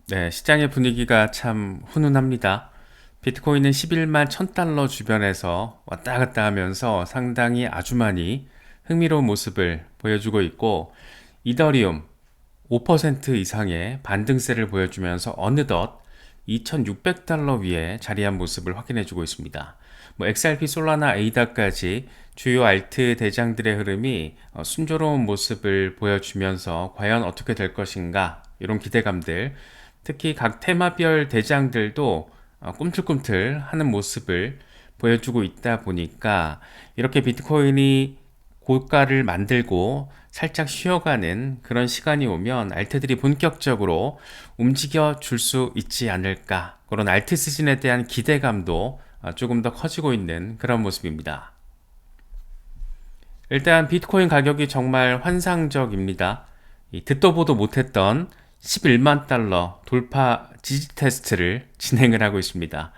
네, 시장의 분위기가 참 훈훈합니다. 비트코인은 11만 1000달러 주변에서 왔다 갔다 하면서 상당히 아주 많이 흥미로운 모습을 보여주고 있고, 이더리움 5% 이상의 반등세를 보여주면서 어느덧 2600달러 위에 자리한 모습을 확인해주고 있습니다. XRP, 솔라나, 에이다까지 주요 알트 대장들의 흐름이 순조로운 모습을 보여주면서 과연 어떻게 될 것인가, 이런 기대감들, 특히 각 테마별 대장들도 꿈틀꿈틀 하는 모습을 보여주고 있다 보니까 이렇게 비트코인이 고가를 만들고 살짝 쉬어가는 그런 시간이 오면 알트들이 본격적으로 움직여 줄 수 있지 않을까, 그런 알트 시즌에 대한 기대감도 조금 더 커지고 있는 그런 모습입니다. 일단 비트코인 가격이 정말 환상적입니다. 듣도 보도 못했던 11만 달러 돌파 지지 테스트를 진행을 하고 있습니다.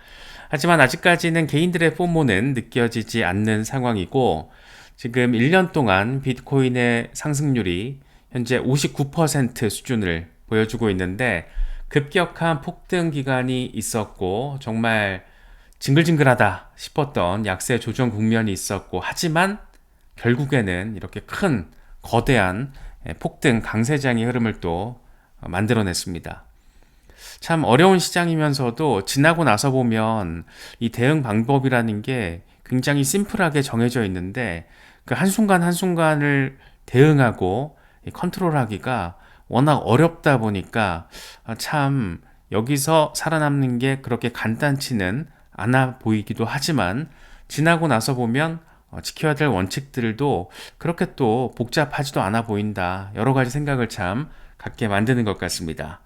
하지만 아직까지는 개인들의 포모는 느껴지지 않는 상황이고, 지금 1년 동안 비트코인의 상승률이 현재 59% 수준을 보여주고 있는데, 급격한 폭등 기간이 있었고 정말 징글징글하다 싶었던 약세 조정 국면이 있었고, 하지만 결국에는 이렇게 큰 거대한 폭등 강세장의 흐름을 또 만들어냈습니다. 참 어려운 시장이면서도 지나고 나서 보면 이 대응 방법이라는 게 굉장히 심플하게 정해져 있는데, 그 한순간 한순간을 대응하고 컨트롤하기가 워낙 어렵다 보니까 참 여기서 살아남는 게 그렇게 간단치는 않아 보이기도 하지만, 지나고 나서 보면 지켜야 될 원칙들도 그렇게 또 복잡하지도 않아 보인다, 여러 가지 생각을 참 갖게 만드는 것 같습니다.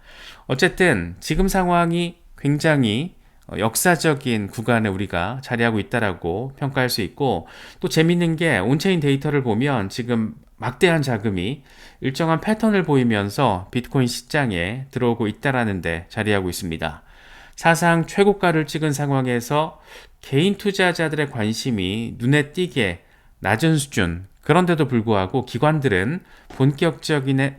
어쨌든 지금 상황이 굉장히 역사적인 구간에 우리가 자리하고 있다라고 평가할 수 있고, 또 재밌는 게 온체인 데이터를 보면 지금 막대한 자금이 일정한 패턴을 보이면서 비트코인 시장에 들어오고 있다라는 데 자리하고 있습니다. 사상 최고가를 찍은 상황에서 개인 투자자들의 관심이 눈에 띄게 낮은 수준, 그런데도 불구하고 기관들은 본격적인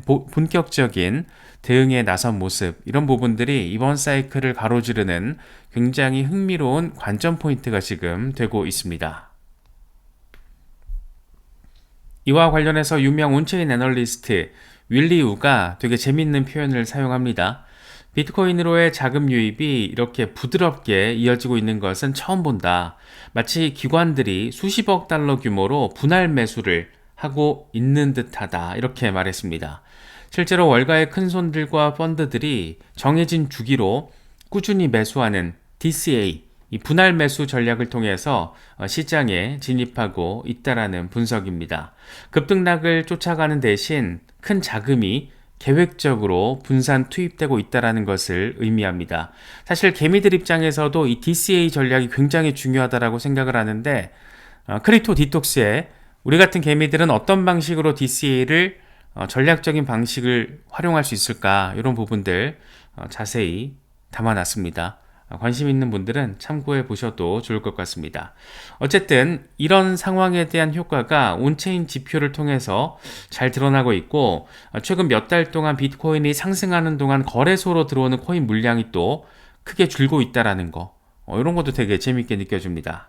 대응에 나선 모습, 이런 부분들이 이번 사이클을 가로지르는 굉장히 흥미로운 관전 포인트가 지금 되고 있습니다. 이와 관련해서 유명 온체인 애널리스트 윌리 우가 되게 재밌는 표현을 사용합니다. 비트코인으로의 자금 유입이 이렇게 부드럽게 이어지고 있는 것은 처음 본다. 마치 기관들이 수십억 달러 규모로 분할 매수를 하고 있는 듯하다, 이렇게 말했습니다. 실제로 월가의 큰 손들과 펀드들이 정해진 주기로 꾸준히 매수하는 DCA, 이 분할 매수 전략을 통해서 시장에 진입하고 있다라는 분석입니다. 급등락을 쫓아가는 대신 큰 자금이 계획적으로 분산 투입되고 있다는 것을 의미합니다. 사실 개미들 입장에서도 이 DCA 전략이 굉장히 중요하다고 생각을 하는데, 크립토 디톡스에 우리 같은 개미들은 어떤 방식으로 DCA를 전략적인 방식을 활용할 수 있을까, 이런 부분들 자세히 담아놨습니다. 관심 있는 분들은 참고해 보셔도 좋을 것 같습니다. 어쨌든 이런 상황에 대한 효과가 온체인 지표를 통해서 잘 드러나고 있고, 최근 몇 달 동안 비트코인이 상승하는 동안 거래소로 들어오는 코인 물량이 또 크게 줄고 있다라는 거, 이런 것도 되게 재밌게 느껴집니다.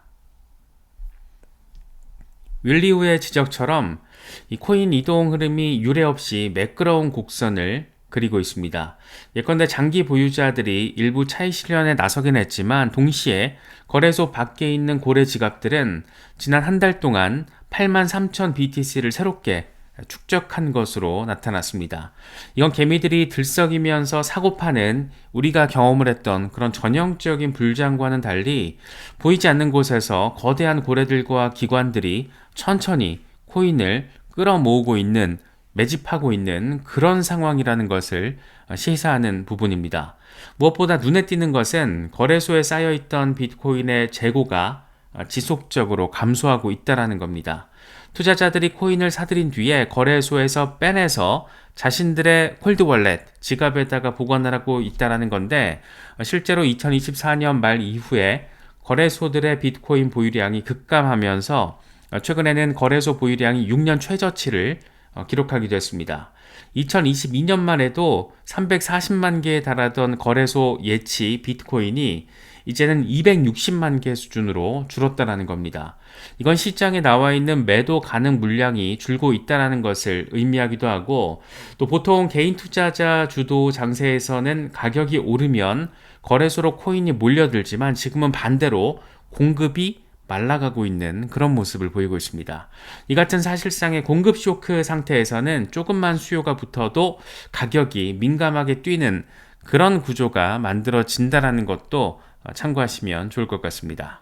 윌리우의 지적처럼 이 코인 이동 흐름이 유례없이 매끄러운 곡선을 그리고 있습니다. 예컨대 장기 보유자들이 일부 차익 실현에 나서긴 했지만, 동시에 거래소 밖에 있는 고래 지갑들은 지난 한 달 동안 83,000 BTC를 새롭게 축적한 것으로 나타났습니다. 이건 개미들이 들썩이면서 사고 파는 우리가 경험을 했던 그런 전형적인 불장과는 달리, 보이지 않는 곳에서 거대한 고래들과 기관들이 천천히 코인을 끌어모으고 있는, 매집하고 있는 그런 상황이라는 것을 시사하는 부분입니다. 무엇보다 눈에 띄는 것은 거래소에 쌓여있던 비트코인의 재고가 지속적으로 감소하고 있다는 겁니다. 투자자들이 코인을 사들인 뒤에 거래소에서 빼내서 자신들의 콜드 월렛, 지갑에다가 보관을 하고 있다는 건데, 실제로 2024년 말 이후에 거래소들의 비트코인 보유량이 급감하면서 최근에는 거래소 보유량이 6년 최저치를 기록하기도 했습니다. 2022년만 해도 340만 개에 달하던 거래소 예치 비트코인이 이제는 260만 개 수준으로 줄었다라는 겁니다. 이건 시장에 나와 있는 매도 가능 물량이 줄고 있다는 것을 의미하기도 하고, 또 보통 개인 투자자 주도 장세에서는 가격이 오르면 거래소로 코인이 몰려들지만, 지금은 반대로 공급이 말라가고 있는 그런 모습을 보이고 있습니다. 이 같은 사실상의 공급 쇼크 상태에서는 조금만 수요가 붙어도 가격이 민감하게 뛰는 그런 구조가 만들어진다는 것도 참고하시면 좋을 것 같습니다.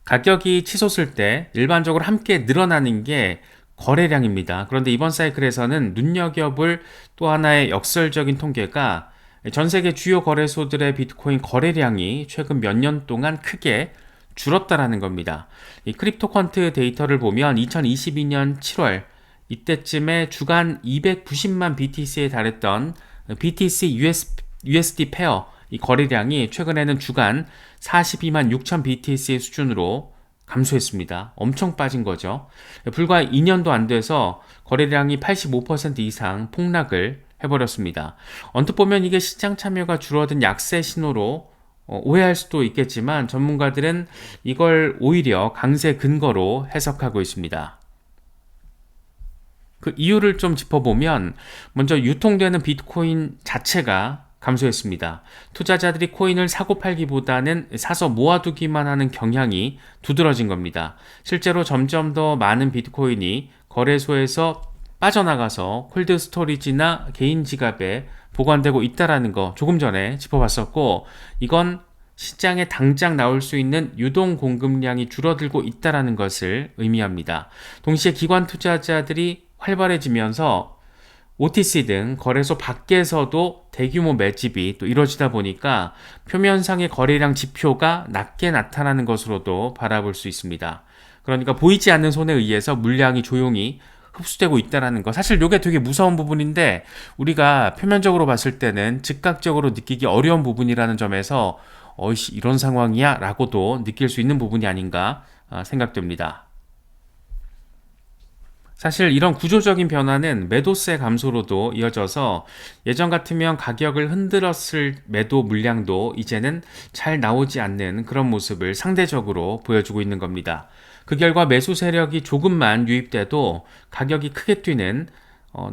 가격이 치솟을 때 일반적으로 함께 늘어나는 게 거래량입니다. 그런데 이번 사이클에서는 눈여겨볼 또 하나의 역설적인 통계가 전 세계 주요 거래소들의 비트코인 거래량이 최근 몇 년 동안 크게 줄었다라는 겁니다. 이 크립토컨트 데이터를 보면 2022년 7월 이때쯤에 주간 290만 BTC에 달했던 BTC USD 페어 이 거래량이 최근에는 주간 42만 6천 BTC 수준으로 감소했습니다. 엄청 빠진 거죠. 불과 2년도 안 돼서 거래량이 85% 이상 폭락을 해버렸습니다. 언뜻 보면 이게 시장 참여가 줄어든 약세 신호로 오해할 수도 있겠지만, 전문가들은 이걸 오히려 강세 근거로 해석하고 있습니다. 그 이유를 좀 짚어보면, 먼저 유통되는 비트코인 자체가 감소했습니다. 투자자들이 코인을 사고 팔기보다는 사서 모아두기만 하는 경향이 두드러진 겁니다. 실제로 점점 더 많은 비트코인이 거래소에서 빠져나가서 콜드 스토리지나 개인 지갑에 보관되고 있다는 거 조금 전에 짚어봤었고, 이건 시장에 당장 나올 수 있는 유동 공급량이 줄어들고 있다는 것을 의미합니다. 동시에 기관 투자자들이 활발해지면서 OTC 등 거래소 밖에서도 대규모 매집이 또 이루어지다 보니까 표면상의 거래량 지표가 낮게 나타나는 것으로도 바라볼 수 있습니다. 그러니까 보이지 않는 손에 의해서 물량이 조용히 흡수되고 있다는 거, 사실 이게 되게 무서운 부분인데 우리가 표면적으로 봤을 때는 즉각적으로 느끼기 어려운 부분이라는 점에서 어이씨 이런 상황이야 라고도 느낄 수 있는 부분이 아닌가 생각됩니다. 사실 이런 구조적인 변화는 매도세 감소로도 이어져서 예전 같으면 가격을 흔들었을 매도 물량도 이제는 잘 나오지 않는 그런 모습을 상대적으로 보여주고 있는 겁니다. 그 결과 매수 세력이 조금만 유입돼도 가격이 크게 뛰는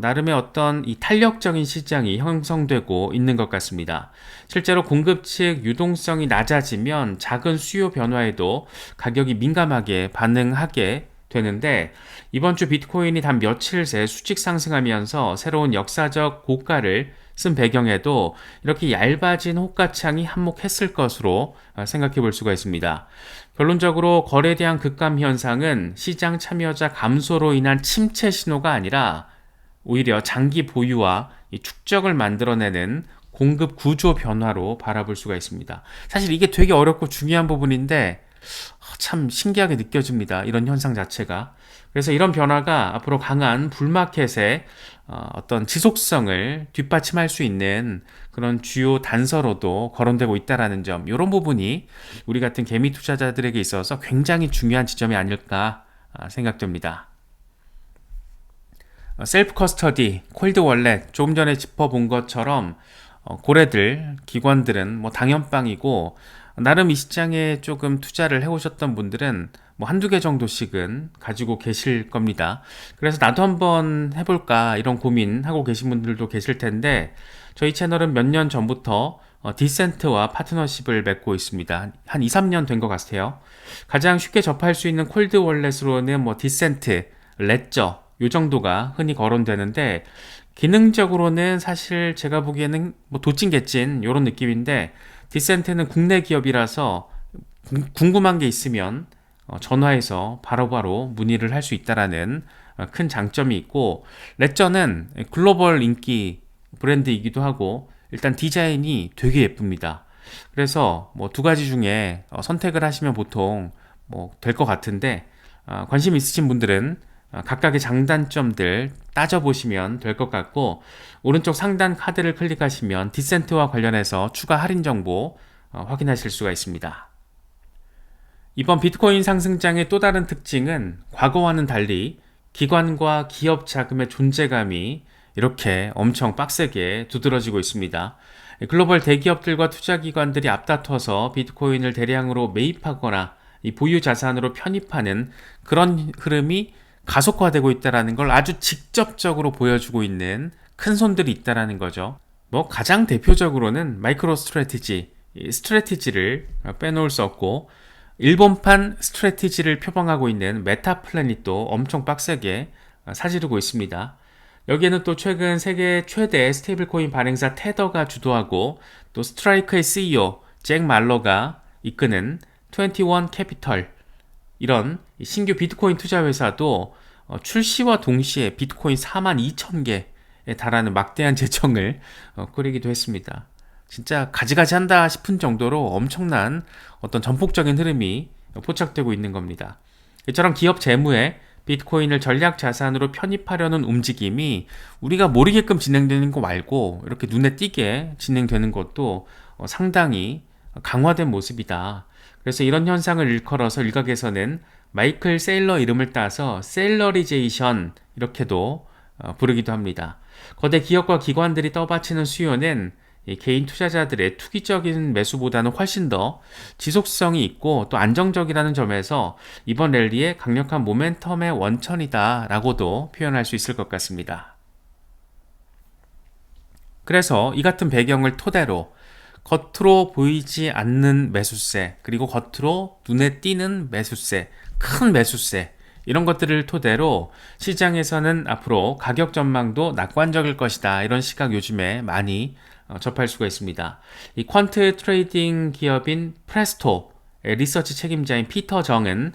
나름의 어떤 이 탄력적인 시장이 형성되고 있는 것 같습니다. 실제로 공급 측 유동성이 낮아지면 작은 수요 변화에도 가격이 민감하게 반응하게 되는데, 이번 주 비트코인이 단 며칠 새 수직 상승하면서 새로운 역사적 고가를 쓴 배경에도 이렇게 얇아진 호가창이 한몫했을 것으로 생각해 볼 수가 있습니다. 결론적으로 거래에 대한 급감 현상은 시장 참여자 감소로 인한 침체 신호가 아니라 오히려 장기 보유와 축적을 만들어내는 공급 구조 변화로 바라볼 수가 있습니다. 사실 이게 되게 어렵고 중요한 부분인데 참 신기하게 느껴집니다. 이런 현상 자체가. 그래서 이런 변화가 앞으로 강한 불마켓의 어떤 지속성을 뒷받침할 수 있는 그런 주요 단서로도 거론되고 있다는 점, 이런 부분이 우리 같은 개미 투자자들에게 있어서 굉장히 중요한 지점이 아닐까 생각됩니다. 셀프 커스터디, 콜드 월렛, 조금 전에 짚어본 것처럼 고래들, 기관들은 뭐 당연빵이고, 나름 이 시장에 조금 투자를 해오셨던 분들은 뭐 한두 개 정도씩은 가지고 계실 겁니다. 그래서 나도 한번 해볼까 이런 고민하고 계신 분들도 계실 텐데, 저희 채널은 몇 년 전부터 디센트와 파트너십을 맺고 있습니다. 한 2, 3년 된 것 같아요. 가장 쉽게 접할 수 있는 콜드 월렛으로는 뭐 디센트, 레저 요 정도가 흔히 거론되는데, 기능적으로는 사실 제가 보기에는 뭐 도찐개찐 요런 느낌인데, 디센트는 국내 기업이라서 궁금한 게 있으면 전화해서 바로바로 문의를 할 수 있다라는 큰 장점이 있고, 레저는 글로벌 인기 브랜드이기도 하고 일단 디자인이 되게 예쁩니다. 그래서 뭐 두 가지 중에 선택을 하시면 보통 뭐 될 것 같은데, 관심 있으신 분들은 각각의 장단점들 따져보시면 될 것 같고, 오른쪽 상단 카드를 클릭하시면 디센트와 관련해서 추가 할인 정보 확인하실 수가 있습니다. 이번 비트코인 상승장의 또 다른 특징은 과거와는 달리 기관과 기업 자금의 존재감이 이렇게 엄청 빡세게 두드러지고 있습니다. 글로벌 대기업들과 투자기관들이 앞다퉈서 비트코인을 대량으로 매입하거나 이 보유 자산으로 편입하는 그런 흐름이 가속화되고 있다는 걸 아주 직접적으로 보여주고 있는 큰 손들이 있다는 거죠. 뭐 가장 대표적으로는 마이크로 스트래티지를 빼놓을 수 없고, 일본판 스트래티지를 표방하고 있는 메타 플래닛도 엄청 빡세게 사지르고 있습니다. 여기에는 또 최근 세계 최대 스테이블코인 발행사 테더가 주도하고, 또 스트라이크의 CEO 잭 말러가 이끄는 21 캐피털, 이런 신규 비트코인 투자 회사도 출시와 동시에 비트코인 42,000개에 달하는 막대한 재정을 꾸리기도 했습니다. 진짜 가지가지 한다 싶은 정도로 엄청난 어떤 전폭적인 흐름이 포착되고 있는 겁니다. 이처럼 기업 재무에 비트코인을 전략 자산으로 편입하려는 움직임이 우리가 모르게끔 진행되는 거 말고 이렇게 눈에 띄게 진행되는 것도 상당히 강화된 모습이다. 그래서 이런 현상을 일컬어서 일각에서는 마이클 세일러 이름을 따서 셀러리제이션 이렇게도 부르기도 합니다. 거대 기업과 기관들이 떠받치는 수요는 개인 투자자들의 투기적인 매수보다는 훨씬 더 지속성이 있고 또 안정적이라는 점에서 이번 랠리의 강력한 모멘텀의 원천이다 라고도 표현할 수 있을 것 같습니다. 그래서 이 같은 배경을 토대로 겉으로 보이지 않는 매수세, 그리고 겉으로 눈에 띄는 매수세, 큰 매수세, 이런 것들을 토대로 시장에서는 앞으로 가격 전망도 낙관적일 것이다, 이런 시각 요즘에 많이 접할 수가 있습니다. 이 퀀트 트레이딩 기업인 프레스토의 리서치 책임자인 피터 정은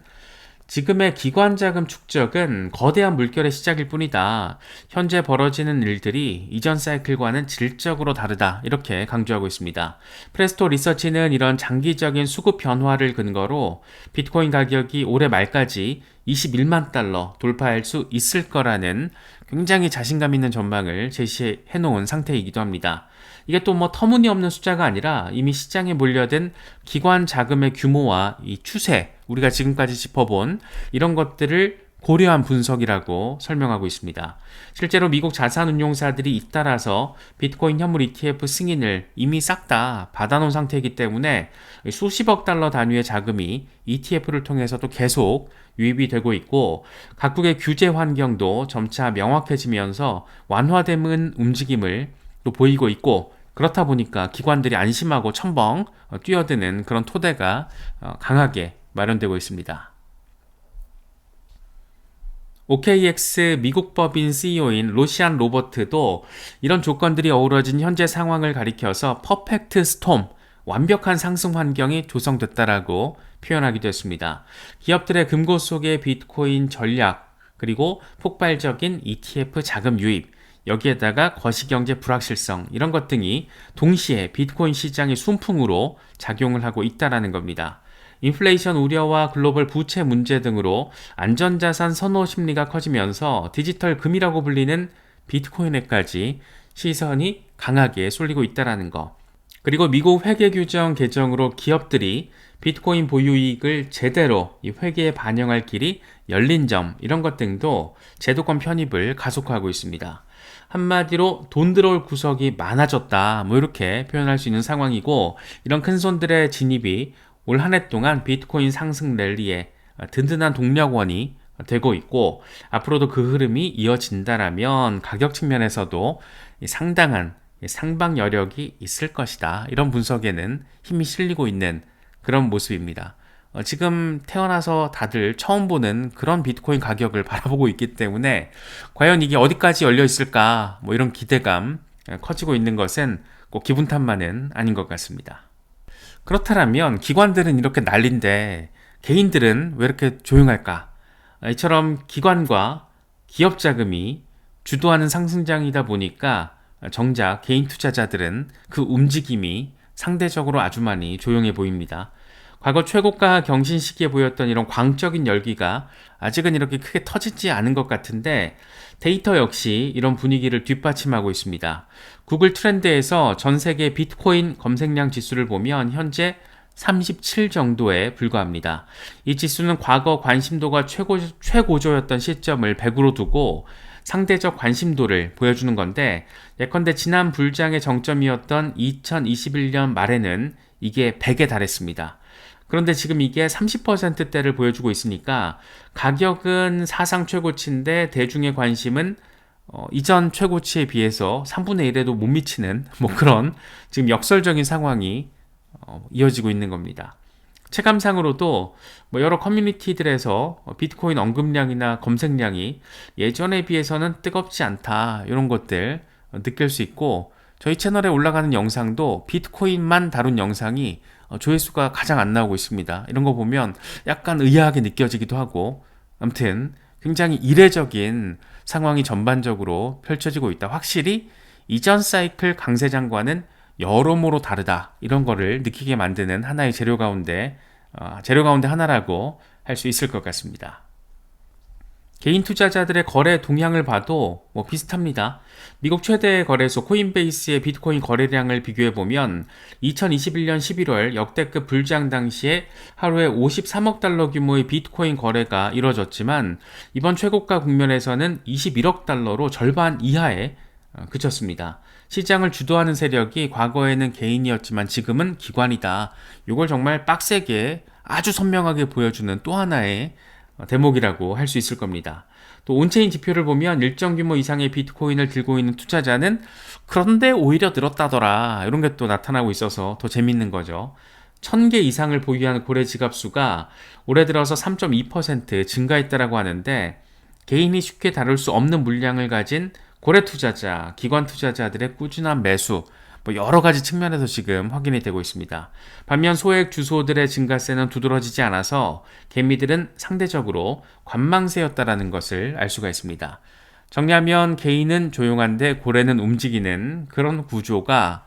지금의 기관 자금 축적은 거대한 물결의 시작일 뿐이다. 현재 벌어지는 일들이 이전 사이클과는 질적으로 다르다. 이렇게 강조하고 있습니다. 프레스토 리서치는 이런 장기적인 수급 변화를 근거로 비트코인 가격이 올해 말까지 21만 달러 돌파할 수 있을 거라는 굉장히 자신감 있는 전망을 제시해 놓은 상태이기도 합니다. 이게 또 뭐 터무니없는 숫자가 아니라 이미 시장에 몰려든 기관 자금의 규모와 이 추세, 우리가 지금까지 짚어본 이런 것들을 고려한 분석이라고 설명하고 있습니다. 실제로 미국 자산운용사들이 잇따라서 비트코인 현물 ETF 승인을 이미 싹 다 받아놓은 상태이기 때문에 수십억 달러 단위의 자금이 ETF를 통해서도 계속 유입이 되고 있고, 각국의 규제 환경도 점차 명확해지면서 완화되는 움직임을 또 보이고 있고, 그렇다 보니까 기관들이 안심하고 첨벙 뛰어드는 그런 토대가 강하게 마련되고 있습니다. OKX 미국 법인 CEO인 로시안 로버트도 이런 조건들이 어우러진 현재 상황을 가리켜서 퍼펙트 스톰, 완벽한 상승 환경이 조성됐다라고 표현하기도 했습니다. 기업들의 금고 속의 비트코인 전략, 그리고 폭발적인 ETF 자금 유입, 여기에다가 거시경제 불확실성, 이런 것 등이 동시에 비트코인 시장의 순풍으로 작용을 하고 있다는 겁니다. 인플레이션 우려와 글로벌 부채 문제 등으로 안전자산 선호 심리가 커지면서 디지털 금이라고 불리는 비트코인에까지 시선이 강하게 쏠리고 있다는 거. 그리고 미국 회계 규정 개정으로 기업들이 비트코인 보유이익을 제대로 이 회계에 반영할 길이 열린 점, 이런 것 등도 제도권 편입을 가속화하고 있습니다. 한마디로 돈 들어올 구석이 많아졌다, 뭐 이렇게 표현할 수 있는 상황이고, 이런 큰 손들의 진입이 올 한 해 동안 비트코인 상승 랠리에 든든한 동력원이 되고 있고, 앞으로도 그 흐름이 이어진다라면 가격 측면에서도 상당한 상방 여력이 있을 것이다, 이런 분석에는 힘이 실리고 있는 그런 모습입니다. 지금 태어나서 다들 처음 보는 그런 비트코인 가격을 바라보고 있기 때문에 과연 이게 어디까지 열려 있을까, 뭐 이런 기대감 커지고 있는 것은 꼭 기분 탓만은 아닌 것 같습니다. 그렇다면 기관들은 이렇게 난린데 개인들은 왜 이렇게 조용할까? 이처럼 기관과 기업 자금이 주도하는 상승장이다 보니까 정작 개인 투자자들은 그 움직임이 상대적으로 아주 많이 조용해 보입니다. 과거 최고가 경신 시기에 보였던 이런 광적인 열기가 아직은 이렇게 크게 터지지 않은 것 같은데, 데이터 역시 이런 분위기를 뒷받침하고 있습니다. 구글 트렌드에서 전 세계 비트코인 검색량 지수를 보면 현재 37 정도에 불과합니다. 이 지수는 과거 관심도가 최고조였던 시점을 100으로 두고 상대적 관심도를 보여주는 건데, 예컨대 지난 불장의 정점이었던 2021년 말에는 이게 100에 달했습니다. 그런데 지금 이게 30%대를 보여주고 있으니까 가격은 사상 최고치인데 대중의 관심은 이전 최고치에 비해서 3분의 1에도 못 미치는 그런 지금 역설적인 상황이 이어지고 있는 겁니다. 체감상으로도 여러 커뮤니티들에서 비트코인 언급량이나 검색량이 예전에 비해서는 뜨겁지 않다, 이런 것들 느낄 수 있고, 저희 채널에 올라가는 영상도 비트코인만 다룬 영상이 조회수가 가장 안 나오고 있습니다. 이런 거 보면 약간 의아하게 느껴지기도 하고, 아무튼 굉장히 이례적인 상황이 전반적으로 펼쳐지고 있다. 확실히 이전 사이클 강세장과는 여러모로 다르다, 이런 거를 느끼게 만드는 하나의 재료 가운데 하나라고 할 수 있을 것 같습니다. 개인 투자자들의 거래 동향을 봐도 비슷합니다. 미국 최대 거래소 코인베이스의 비트코인 거래량을 비교해보면 2021년 11월 역대급 불장 당시에 하루에 53억 달러 규모의 비트코인 거래가 이뤄졌지만, 이번 최고가 국면에서는 21억 달러로 절반 이하에 그쳤습니다. 시장을 주도하는 세력이 과거에는 개인이었지만 지금은 기관이다. 이걸 정말 빡세게 아주 선명하게 보여주는 또 하나의 대목이라고 할 수 있을 겁니다. 또 온체인 지표를 보면 일정 규모 이상의 비트코인을 들고 있는 투자자는 그런데 오히려 늘었다더라, 이런 게 또 나타나고 있어서 더 재밌는 거죠. 1000개 이상을 보유하는 고래 지갑수가 올해 들어서 3.2% 증가했다라고 하는데, 개인이 쉽게 다룰 수 없는 물량을 가진 고래 투자자, 기관 투자자들의 꾸준한 매수, 여러 가지 측면에서 지금 확인이 되고 있습니다. 반면 소액 주소들의 증가세는 두드러지지 않아서 개미들은 상대적으로 관망세였다라는 것을 알 수가 있습니다. 정리하면 개인은 조용한데 고래는 움직이는 그런 구도가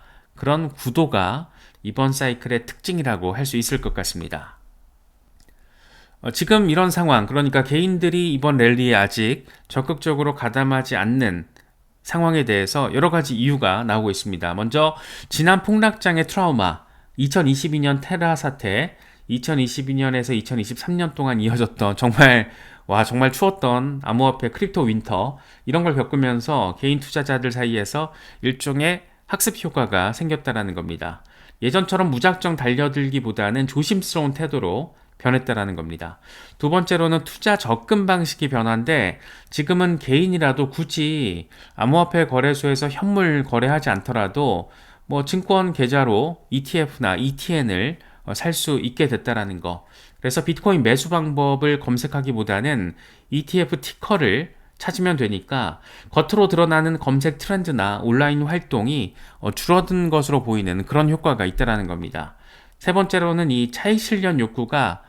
이번 사이클의 특징이라고 할 수 있을 것 같습니다. 지금 이런 상황, 그러니까 개인들이 이번 랠리에 아직 적극적으로 가담하지 않는 상황에 대해서 여러 가지 이유가 나오고 있습니다. 먼저 지난 폭락장의 트라우마, 2022년 테라 사태, 2022년에서 2023년 동안 이어졌던 정말 추웠던 암호화폐 크립토 윈터, 이런 걸 겪으면서 개인 투자자들 사이에서 일종의 학습 효과가 생겼다라는 겁니다. 예전처럼 무작정 달려들기보다는 조심스러운 태도로 변했다라는 겁니다. 두 번째로는 투자 접근 방식이 변화인데, 지금은 개인이라도 굳이 암호화폐 거래소에서 현물 거래하지 않더라도 증권 계좌로 ETF나 ETN을 살 수 있게 됐다라는 거. 그래서 비트코인 매수 방법을 검색하기보다는 ETF 티커를 찾으면 되니까 겉으로 드러나는 검색 트렌드나 온라인 활동이 줄어든 것으로 보이는 그런 효과가 있다라는 겁니다. 세 번째로는 이 차익 실현 욕구가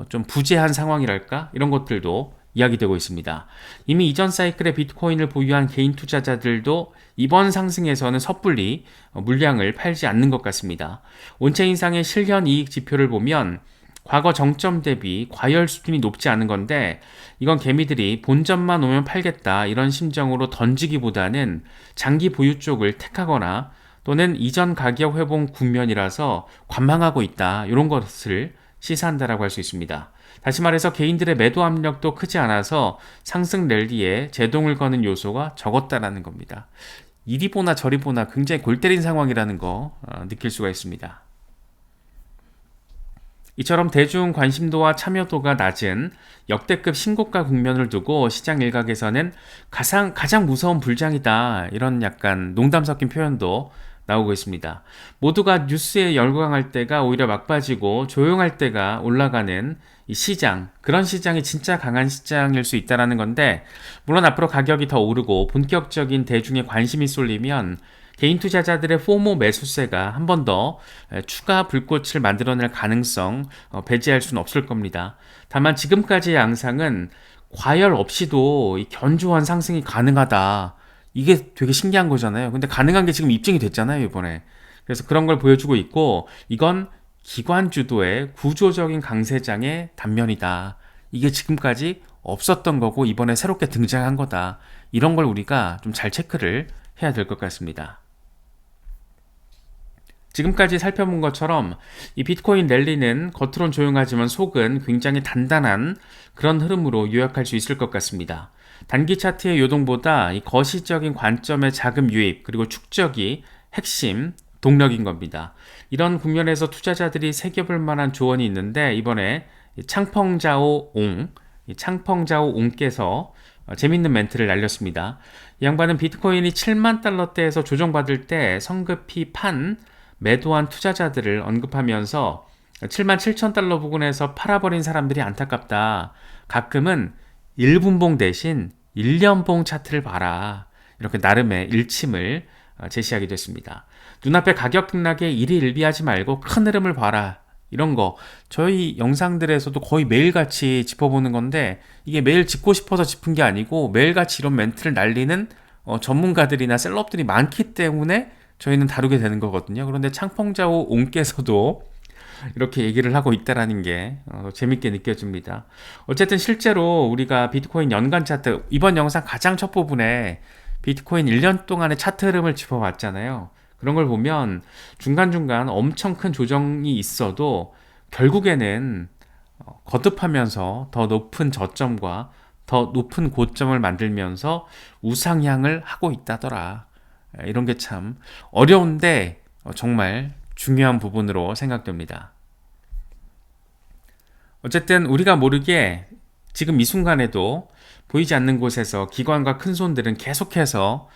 좀 부재한 상황이랄까, 이런 것들도 이야기되고 있습니다. 이미 이전 사이클의 비트코인을 보유한 개인 투자자들도 이번 상승에서는 섣불리 물량을 팔지 않는 것 같습니다. 온체인상의 실현 이익 지표를 보면 과거 정점 대비 과열 수준이 높지 않은 건데, 이건 개미들이 본전만 오면 팔겠다, 이런 심정으로 던지기보다는 장기 보유 쪽을 택하거나 또는 이전 가격 회복 국면이라서 관망하고 있다, 이런 것을 시사한다라고 할 수 있습니다. 다시 말해서 개인들의 매도 압력도 크지 않아서 상승 랠리에 제동을 거는 요소가 적었다라는 겁니다. 이리 보나 저리 보나 굉장히 골 때린 상황이라는 거 느낄 수가 있습니다. 이처럼 대중 관심도와 참여도가 낮은 역대급 신고가 국면을 두고 시장 일각에서는 가장 무서운 불장이다, 이런 약간 농담 섞인 표현도 나오고 있습니다. 모두가 뉴스에 열광할 때가 오히려 막빠지고 조용할 때가 올라가는 이 시장, 그런 시장이 진짜 강한 시장일 수 있다는 건데, 물론 앞으로 가격이 더 오르고 본격적인 대중의 관심이 쏠리면 개인 투자자들의 포모 매수세가 한 번 더 추가 불꽃을 만들어낼 가능성 배제할 수는 없을 겁니다. 다만 지금까지의 양상은 과열 없이도 이 견조한 상승이 가능하다, 이게 되게 신기한 거잖아요. 근데 가능한 게 지금 입증이 됐잖아요, 이번에. 그래서 그런 걸 보여주고 있고, 이건 기관 주도의 구조적인 강세장의 단면이다. 이게 지금까지 없었던 거고 이번에 새롭게 등장한 거다. 이런 걸 우리가 좀 잘 체크를 해야 될 것 같습니다. 지금까지 살펴본 것처럼 이 비트코인 랠리는 겉으론 조용하지만 속은 굉장히 단단한 그런 흐름으로 요약할 수 있을 것 같습니다. 단기 차트의 요동보다 이 거시적인 관점의 자금 유입 그리고 축적이 핵심 동력인 겁니다. 이런 국면에서 투자자들이 새겨볼 만한 조언이 있는데 이번에 창펑자오 옹께서 재밌는 멘트를 날렸습니다. 이 양반은 비트코인이 7만 달러대에서 조정받을 때 성급히 매도한 투자자들을 언급하면서 7만 7천 달러 부근에서 팔아버린 사람들이 안타깝다. 가끔은 1분봉 대신 1년봉 차트를 봐라. 이렇게 나름의 일침을 제시하기도 했습니다. 눈앞에 가격 등락에 일희일비하지 말고 큰 흐름을 봐라. 이런 거 저희 영상들에서도 거의 매일같이 짚어보는 건데 이게 매일 짚고 싶어서 짚은 게 아니고 매일같이 이런 멘트를 날리는 전문가들이나 셀럽들이 많기 때문에 저희는 다루게 되는 거거든요. 그런데 창펑자오 옹께서도 이렇게 얘기를 하고 있다라는 게 재밌게 느껴집니다. 어쨌든 실제로 우리가 비트코인 연간 차트 이번 영상 가장 첫 부분에 비트코인 1년 동안의 차트 흐름을 짚어봤잖아요. 그런 걸 보면 중간중간 엄청 큰 조정이 있어도 결국에는 거듭하면서 더 높은 저점과 더 높은 고점을 만들면서 우상향을 하고 있다더라. 이런 게 참 어려운데 정말 중요한 부분으로 생각됩니다. 어쨌든 우리가 모르게 지금 이 순간에도 보이지 않는 곳에서 기관과 큰손들은 계속해서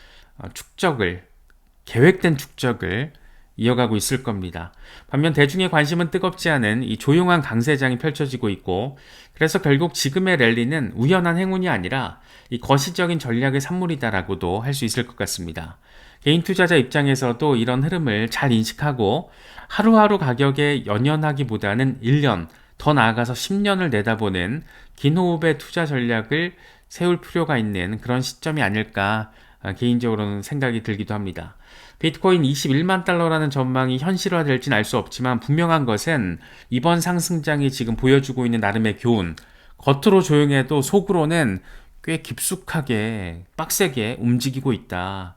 계획된 축적을 이어가고 있을 겁니다. 반면 대중의 관심은 뜨겁지 않은 이 조용한 강세장이 펼쳐지고 있고 그래서 결국 지금의 랠리는 우연한 행운이 아니라 이 거시적인 전략의 산물이다라고도 할 수 있을 것 같습니다. 개인 투자자 입장에서도 이런 흐름을 잘 인식하고 하루하루 가격에 연연하기보다는 1년, 더 나아가서 10년을 내다보는 긴 호흡의 투자 전략을 세울 필요가 있는 그런 시점이 아닐까 개인적으로는 생각이 들기도 합니다. 비트코인 21만 달러라는 전망이 현실화될지는 알 수 없지만 분명한 것은 이번 상승장이 지금 보여주고 있는 나름의 교훈, 겉으로 조용해도 속으로는 꽤 깊숙하게 빡세게 움직이고 있다.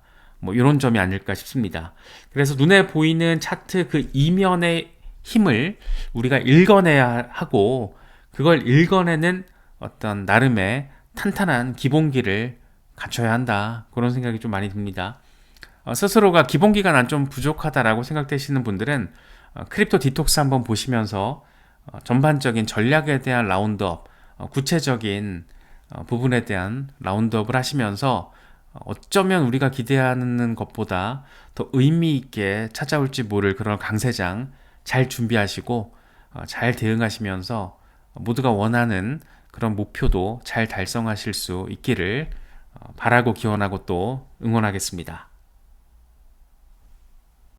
이런 점이 아닐까 싶습니다. 그래서 눈에 보이는 차트 그 이면의 힘을 우리가 읽어내야 하고 그걸 읽어내는 어떤 나름의 탄탄한 기본기를 갖춰야 한다. 그런 생각이 좀 많이 듭니다. 스스로가 기본기가 난 좀 부족하다라고 생각되시는 분들은 크립토 디톡스 한번 보시면서 전반적인 전략에 대한 라운드업, 구체적인 부분에 대한 라운드업을 하시면서 어쩌면 우리가 기대하는 것보다 더 의미 있게 찾아올지 모를 그런 강세장 잘 준비하시고 잘 대응하시면서 모두가 원하는 그런 목표도 잘 달성하실 수 있기를 바라고 기원하고 또 응원하겠습니다.